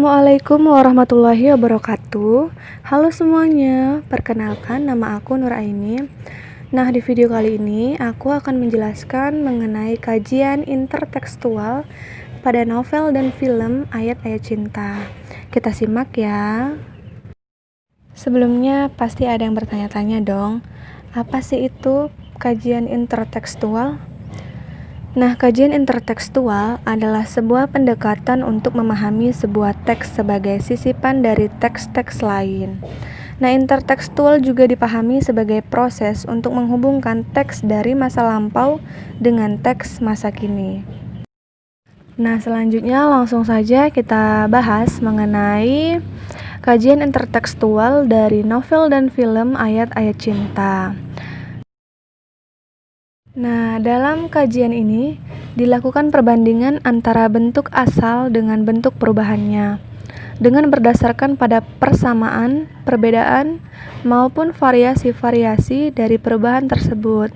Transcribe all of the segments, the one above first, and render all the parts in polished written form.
Assalamualaikum warahmatullahi wabarakatuh. Halo semuanya, perkenalkan nama aku Nuraini. Nah, di video kali ini aku akan menjelaskan mengenai kajian intertekstual pada novel dan film Ayat-Ayat Cinta. Kita simak ya. Sebelumnya pasti ada yang bertanya-tanya dong, apa sih itu kajian intertekstual? Nah, kajian intertekstual adalah sebuah pendekatan untuk memahami sebuah teks sebagai sisipan dari teks-teks lain. Nah, intertekstual juga dipahami sebagai proses untuk menghubungkan teks dari masa lampau dengan teks masa kini. Nah, selanjutnya langsung saja kita bahas mengenai kajian intertekstual dari novel dan film Ayat-Ayat Cinta. Nah, dalam kajian ini dilakukan perbandingan antara bentuk asal dengan bentuk perubahannya, dengan berdasarkan pada persamaan, perbedaan, maupun variasi-variasi dari perubahan tersebut.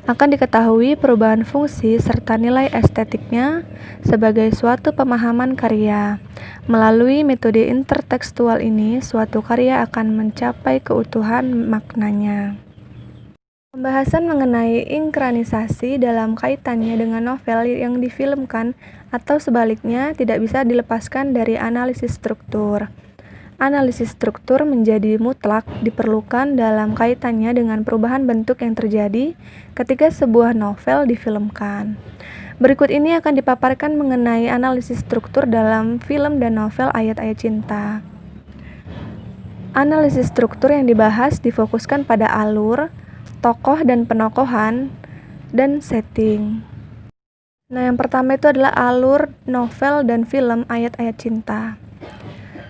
Akan diketahui perubahan fungsi serta nilai estetiknya sebagai suatu pemahaman karya. Melalui metode intertekstual ini, suatu karya akan mencapai keutuhan maknanya. Pembahasan mengenai inkranisasi dalam kaitannya dengan novel yang difilmkan atau sebaliknya tidak bisa dilepaskan dari analisis struktur. Analisis struktur menjadi mutlak diperlukan dalam kaitannya dengan perubahan bentuk yang terjadi ketika sebuah novel difilmkan. Berikut ini akan dipaparkan mengenai analisis struktur dalam film dan novel Ayat-Ayat Cinta. Analisis struktur yang dibahas difokuskan pada alur, tokoh dan penokohan, dan setting. Nah, yang pertama itu adalah alur novel dan film Ayat-Ayat Cinta.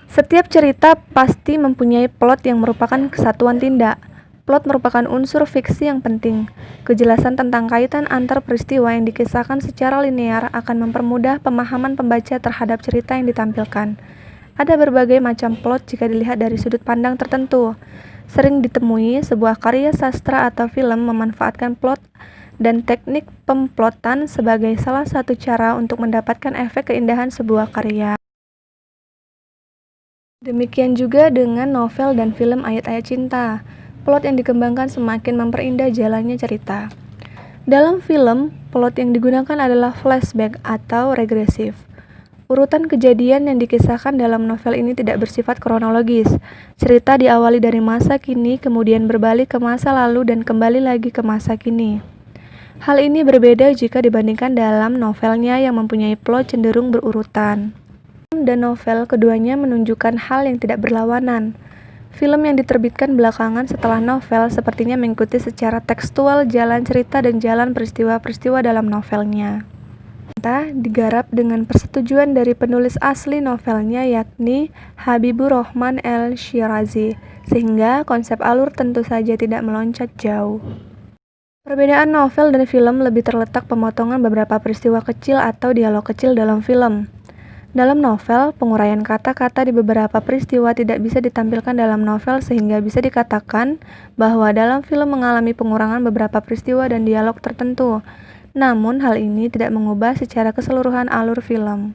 Setiap cerita pasti mempunyai plot yang merupakan kesatuan tindak. Plot merupakan unsur fiksi yang penting. Kejelasan tentang kaitan antar peristiwa yang dikisahkan secara linear akan mempermudah pemahaman pembaca terhadap cerita yang ditampilkan. Ada berbagai macam plot jika dilihat dari sudut pandang tertentu. Sering ditemui sebuah karya sastra atau film memanfaatkan plot dan teknik pemplotan sebagai salah satu cara untuk mendapatkan efek keindahan sebuah karya. Demikian juga dengan novel dan film Ayat-Ayat Cinta. Plot yang dikembangkan semakin memperindah jalannya cerita. Dalam film, plot yang digunakan adalah flashback atau regresif. Urutan kejadian yang dikisahkan dalam novel ini tidak bersifat kronologis. Cerita diawali dari masa kini, kemudian berbalik ke masa lalu dan kembali lagi ke masa kini. Hal ini berbeda jika dibandingkan dalam novelnya yang mempunyai plot cenderung berurutan. Film dan novel keduanya menunjukkan hal yang tidak berlawanan. Film yang diterbitkan belakangan setelah novel sepertinya mengikuti secara tekstual jalan cerita dan jalan peristiwa-peristiwa dalam novelnya. Digarap dengan persetujuan dari penulis asli novelnya yakni Habibur Rahman El-Shirazi, sehingga konsep alur tentu saja tidak meloncat jauh. Perbedaan novel dan film lebih terletak pemotongan beberapa peristiwa kecil atau dialog kecil dalam film. Dalam novel, penguraian kata-kata di beberapa peristiwa tidak bisa ditampilkan dalam novel sehingga bisa dikatakan bahwa dalam film mengalami pengurangan beberapa peristiwa dan dialog tertentu. Namun, hal ini tidak mengubah secara keseluruhan alur film.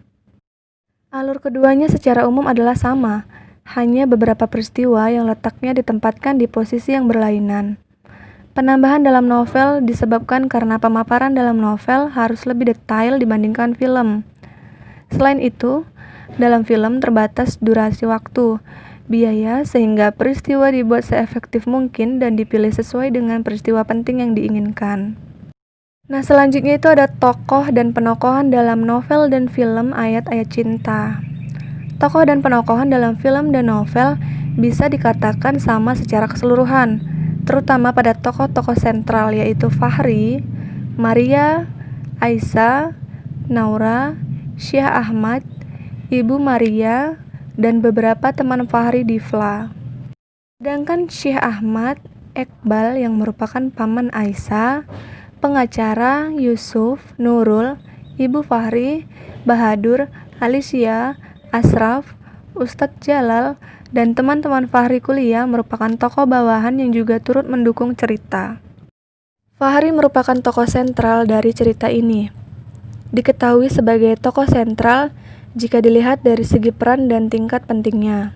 Alur keduanya secara umum adalah sama, hanya beberapa peristiwa yang letaknya ditempatkan di posisi yang berlainan. Penambahan dalam novel disebabkan karena pemaparan dalam novel harus lebih detail dibandingkan film. Selain itu, dalam film terbatas durasi waktu, biaya, sehingga peristiwa dibuat seefektif mungkin dan dipilih sesuai dengan peristiwa penting yang diinginkan. Nah, selanjutnya itu ada tokoh dan penokohan dalam novel dan film Ayat-Ayat Cinta. Tokoh dan penokohan dalam film dan novel bisa dikatakan sama secara keseluruhan, terutama pada tokoh-tokoh sentral yaitu Fahri, Maria, Aisyah, Naura, Syekh Ahmad, Ibu Maria, dan beberapa teman Fahri di Fla. Sedangkan Syekh Ahmad, Iqbal yang merupakan paman Aisyah, pengacara Yusuf, Nurul, Ibu Fahri, Bahadur, Alicia, Asraf, Ustadz Jalal, dan teman-teman Fahri kuliah merupakan tokoh bawahan yang juga turut mendukung cerita. Fahri merupakan tokoh sentral dari cerita ini. Diketahui sebagai tokoh sentral, jika dilihat dari segi peran dan tingkat pentingnya.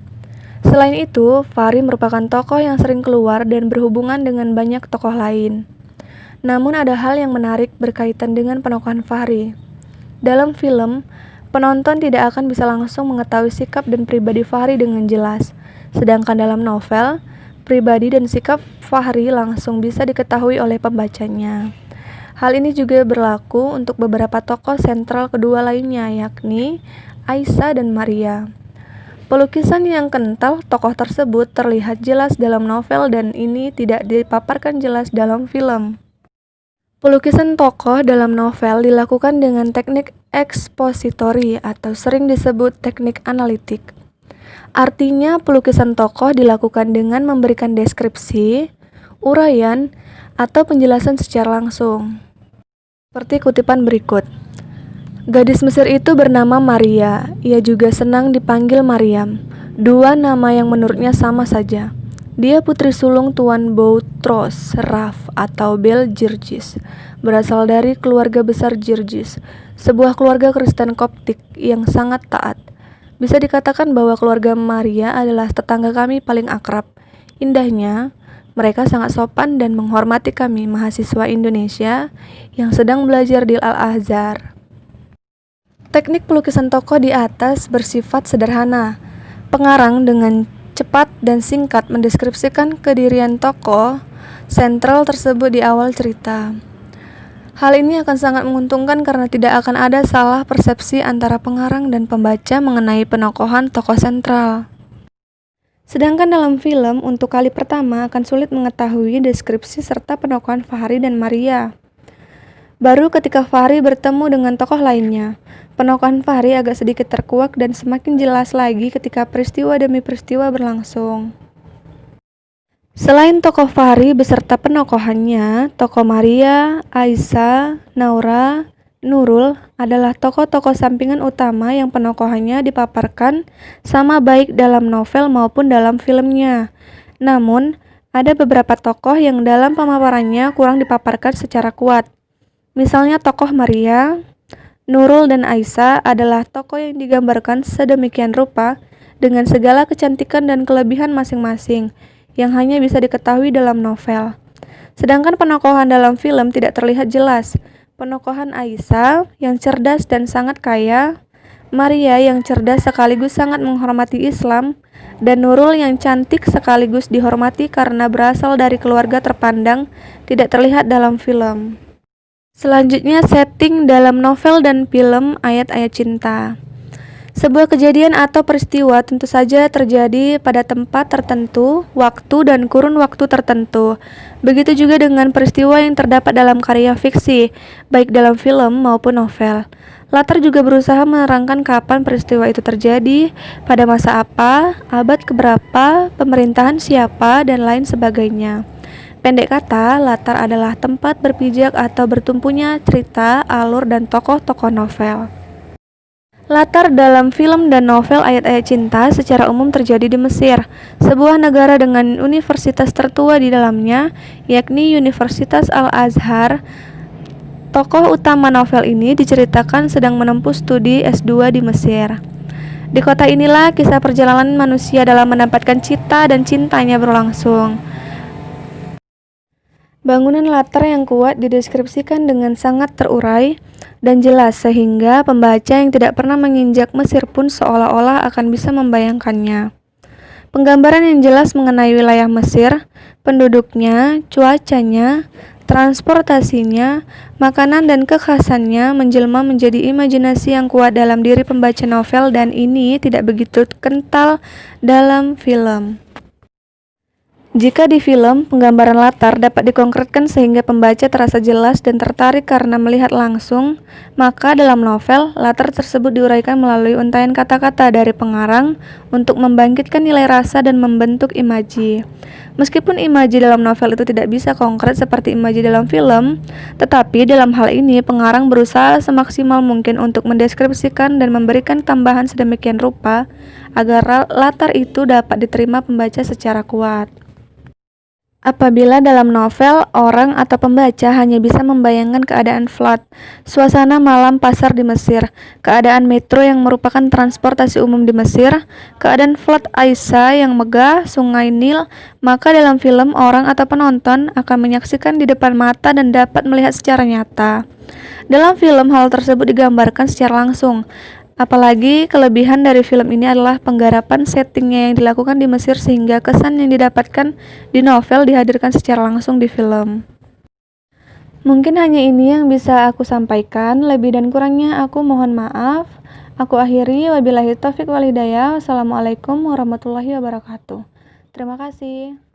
Selain itu, Fahri merupakan tokoh yang sering keluar dan berhubungan dengan banyak tokoh lain. Namun ada hal yang menarik berkaitan dengan penokohan Fahri. Dalam film, penonton tidak akan bisa langsung mengetahui sikap dan pribadi Fahri dengan jelas. Sedangkan dalam novel, pribadi dan sikap Fahri langsung bisa diketahui oleh pembacanya. Hal ini juga berlaku untuk beberapa tokoh sentral kedua lainnya, yakni Aisyah dan Maria. Pelukisan yang kental tokoh tersebut terlihat jelas dalam novel dan ini tidak dipaparkan jelas dalam film. Pelukisan tokoh dalam novel dilakukan dengan teknik ekspositori atau sering disebut teknik analitik. Artinya, pelukisan tokoh dilakukan dengan memberikan deskripsi, uraian, atau penjelasan secara langsung. Seperti kutipan berikut. Gadis Mesir itu bernama Maria. Ia juga senang dipanggil Maryam. Dua nama yang menurutnya sama saja. Dia putri sulung Tuan Boutros Raf atau Bel Girgis, berasal dari keluarga besar Girgis, sebuah keluarga Kristen Koptik yang sangat taat. Bisa dikatakan bahwa keluarga Maria adalah tetangga kami paling akrab. Indahnya, mereka sangat sopan dan menghormati kami, mahasiswa Indonesia yang sedang belajar di Al-Azhar. Teknik pelukisan tokoh di atas bersifat sederhana. Pengarang dengan cepat dan singkat mendeskripsikan kedirian tokoh sentral tersebut di awal cerita. Hal ini akan sangat menguntungkan karena tidak akan ada salah persepsi antara pengarang dan pembaca mengenai penokohan tokoh sentral. Sedangkan dalam film, untuk kali pertama akan sulit mengetahui deskripsi serta penokohan Fahri dan Maria. Baru ketika Fahri bertemu dengan tokoh lainnya, penokohan Fahri agak sedikit terkuak dan semakin jelas lagi ketika peristiwa demi peristiwa berlangsung. Selain tokoh Fahri beserta penokohannya, tokoh Maria, Aisyah, Naura, Nurul adalah tokoh-tokoh sampingan utama yang penokohannya dipaparkan sama baik dalam novel maupun dalam filmnya. Namun, ada beberapa tokoh yang dalam pemaparannya kurang dipaparkan secara kuat. Misalnya tokoh Maria, Nurul dan Aisyah adalah tokoh yang digambarkan sedemikian rupa dengan segala kecantikan dan kelebihan masing-masing yang hanya bisa diketahui dalam novel. Sedangkan penokohan dalam film tidak terlihat jelas. Penokohan Aisyah yang cerdas dan sangat kaya, Maria yang cerdas sekaligus sangat menghormati Islam, dan Nurul yang cantik sekaligus dihormati karena berasal dari keluarga terpandang tidak terlihat dalam film. Selanjutnya, setting dalam novel dan film Ayat-Ayat Cinta. Sebuah kejadian atau peristiwa tentu saja terjadi pada tempat tertentu, waktu dan kurun waktu tertentu. Begitu juga dengan peristiwa yang terdapat dalam karya fiksi, baik dalam film maupun novel. Latar juga berusaha menerangkan kapan peristiwa itu terjadi, pada masa apa, abad keberapa, pemerintahan siapa, dan lain sebagainya. Pendek kata, latar adalah tempat berpijak atau bertumpunya cerita, alur, dan tokoh-tokoh novel. Latar dalam film dan novel Ayat-Ayat Cinta secara umum terjadi di Mesir, sebuah negara dengan universitas tertua di dalamnya, yakni Universitas Al-Azhar. Tokoh utama novel ini diceritakan sedang menempuh studi S2 di Mesir. Di kota inilah kisah perjalanan manusia dalam mendapatkan cita dan cintanya berlangsung. Bangunan latar yang kuat dideskripsikan dengan sangat terurai dan jelas sehingga pembaca yang tidak pernah menginjak Mesir pun seolah-olah akan bisa membayangkannya. Penggambaran yang jelas mengenai wilayah Mesir, penduduknya, cuacanya, transportasinya, makanan dan kekhasannya menjelma menjadi imajinasi yang kuat dalam diri pembaca novel dan ini tidak begitu kental dalam film. Jika di film, penggambaran latar dapat dikonkretkan sehingga pembaca terasa jelas dan tertarik karena melihat langsung, maka dalam novel, latar tersebut diuraikan melalui untaian kata-kata dari pengarang untuk membangkitkan nilai rasa dan membentuk imaji. Meskipun imaji dalam novel itu tidak bisa konkret seperti imaji dalam film, tetapi dalam hal ini pengarang berusaha semaksimal mungkin untuk mendeskripsikan dan memberikan tambahan sedemikian rupa agar latar itu dapat diterima pembaca secara kuat. Apabila dalam novel, orang atau pembaca hanya bisa membayangkan keadaan flood, suasana malam pasar di Mesir, keadaan metro yang merupakan transportasi umum di Mesir, keadaan flood Aisyah yang megah, sungai Nil, maka dalam film orang atau penonton akan menyaksikan di depan mata dan dapat melihat secara nyata. Dalam film, hal tersebut digambarkan secara langsung. Apalagi kelebihan dari film ini adalah penggarapan settingnya yang dilakukan di Mesir sehingga kesan yang didapatkan di novel dihadirkan secara langsung di film. Mungkin hanya ini yang bisa aku sampaikan, lebih dan kurangnya aku mohon maaf. Aku akhiri, wabillahi taufiq wal hidayah. Wassalamualaikum warahmatullahi wabarakatuh. Terima kasih.